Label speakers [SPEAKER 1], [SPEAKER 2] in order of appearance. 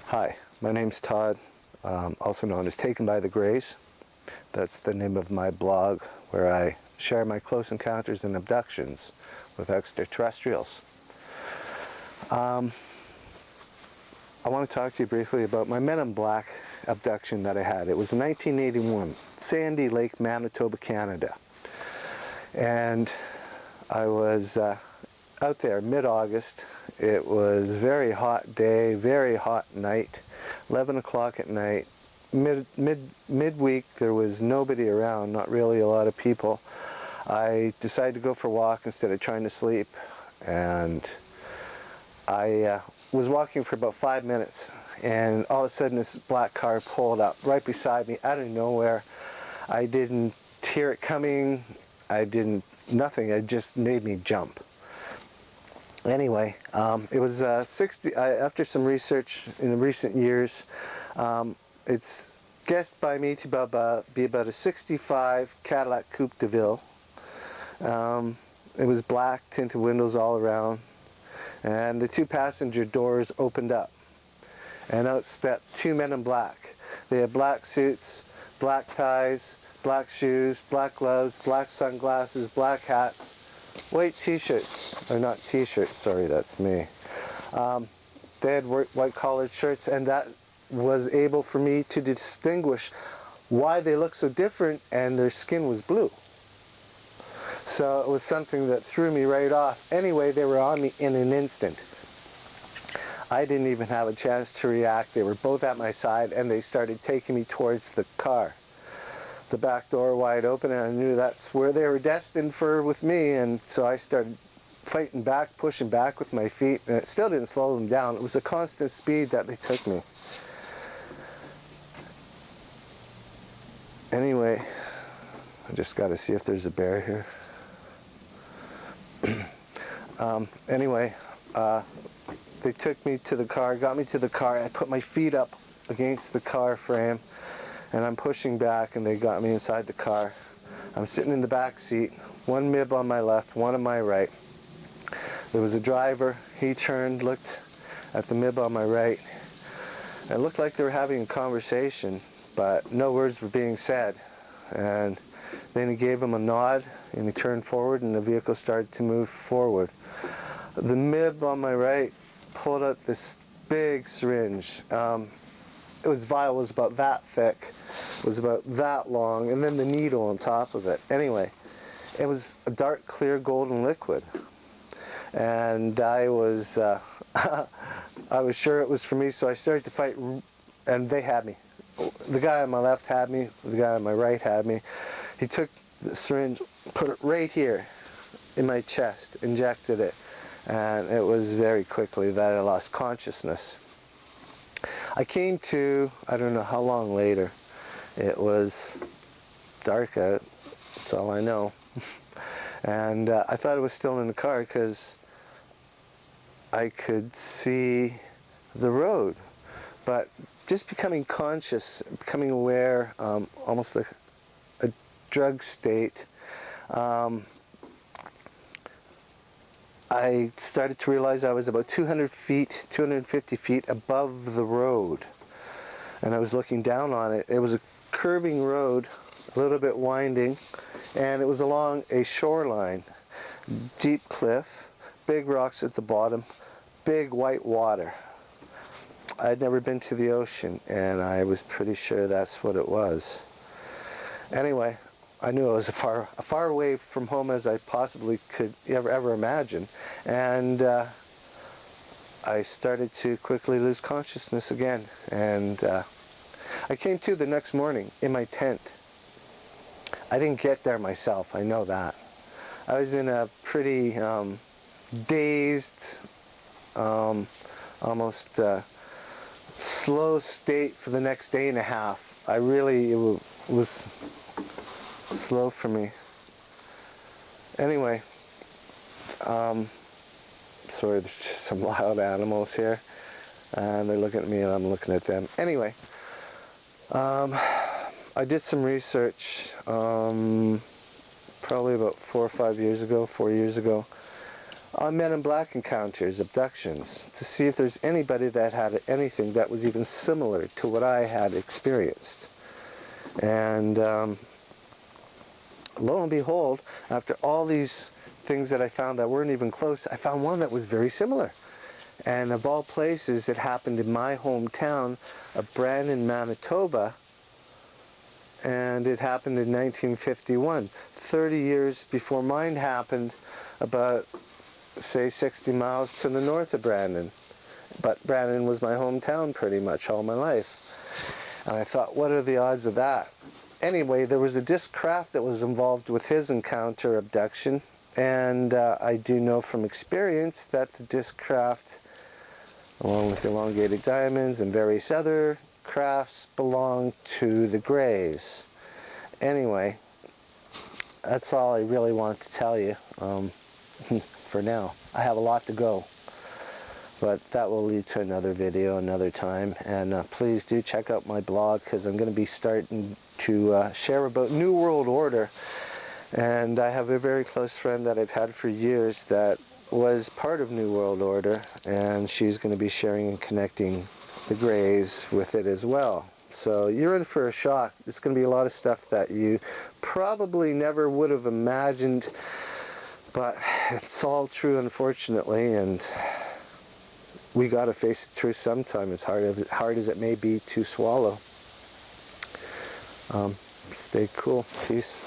[SPEAKER 1] Hi, my name's Todd, also known as Taken by the Greys. That's the name of my blog where I share my close encounters and abductions with extraterrestrials. I want to talk to you briefly about my Men in Black abduction that I had. It was in 1981, Sandy Lake, Manitoba, Canada. And I was out there mid-August. It was a very hot day, very hot night, 11 o'clock at night. Midweek there was nobody around, not really a lot of people. I decided to go for a walk instead of trying to sleep, and I was walking for about 5 minutes, and all of a sudden this black car pulled up right beside me out of nowhere. I didn't hear it coming, nothing, it just made me jump. Anyway, it was after some research in recent years, it's guessed by me to be about a 65 Cadillac Coupe de Ville. It was black, tinted windows all around, and the two passenger doors opened up, and out stepped two men in black. They had black suits, black ties, black shoes, black gloves, black sunglasses, black hats, white t-shirts, or not t-shirts, sorry, that's me. They had white collared shirts, and that was able for me to distinguish why they looked so different, and their skin was blue. So it was something that threw me right off. Anyway, they were on me in an instant. I didn't even have a chance to react. They were both at my side, and they started taking me towards the car. The back door wide open, and I knew that's where they were destined for with me, and so I started fighting back, pushing back with my feet, and it still didn't slow them down. It was a constant speed that they took me. Anyway, I just got to see if there's a bear here. Anyway, they took me to the car, got me to the car. I put my feet up against the car frame, and I'm pushing back, and they got me inside the car. I'm sitting in the back seat, one MIB on my left, one on my right. There was a driver. He turned, looked at the MIB on my right. It looked like they were having a conversation, but no words were being said. And then he gave him a nod, and he turned forward, and the vehicle started to move forward. The MIB on my right pulled out this big syringe. It was vial was about that thick, it was about that long, and then the needle on top of it. Anyway, it was a dark, clear, golden liquid, and I was I was sure it was for me, so I started to fight, and they had me. The guy on my left had me, the guy on my right had me. He took the syringe, put it right here in my chest, injected it, and it was very quickly that I lost consciousness. I came to, I don't know how long later. It was dark out, that's all I know. And I thought I was still in the car because I could see the road. But just becoming conscious, becoming aware, almost like a drug state, I started to realize I was about 200 feet, 250 feet above the road. And I was looking down on it. It was a curving road, a little bit winding, and it was along a shoreline. Deep cliff, big rocks at the bottom, big white water. I'd never been to the ocean, and I was pretty sure that's what it was. Anyway, I knew I was as far away from home as I possibly could ever imagine, and I started to quickly lose consciousness again, and I came to the next morning in my tent. I didn't get there myself, I know that. I was in a pretty dazed, almost slow state for the next day and a half. It was slow for me. Anyway, sorry, there's just some loud animals here, and they're looking at me and I'm looking at them. Anyway, I did some research probably about 4 years ago. on Men in Black encounters, abductions, to see if there's anybody that had anything that was even similar to what I had experienced. And lo and behold, after all these things that I found that weren't even close, I found one that was very similar. And of all places, it happened in my hometown of Brandon, Manitoba, and it happened in 1951, 30 years before mine happened, about, say, 60 miles to the north of Brandon. But Brandon was my hometown pretty much all my life. And I thought, what are the odds of that? Anyway, there was a disc craft that was involved with his encounter abduction, and I do know from experience that the disc craft, along with elongated diamonds and various other crafts, belong to the Greys. Anyway, that's all I really want to tell you for now. I have a lot to go, but that will lead to another video another time. And please do check out my blog, because I'm going to be starting to share about New World Order. And I have a very close friend that I've had for years that was part of New World Order, and she's going to be sharing and connecting the Greys with it as well. So you're in for a shock. It's going to be a lot of stuff that you probably never would have imagined, but it's all true, unfortunately, and we got to face the truth sometime, as hard as it may be to swallow. Stay cool. Peace.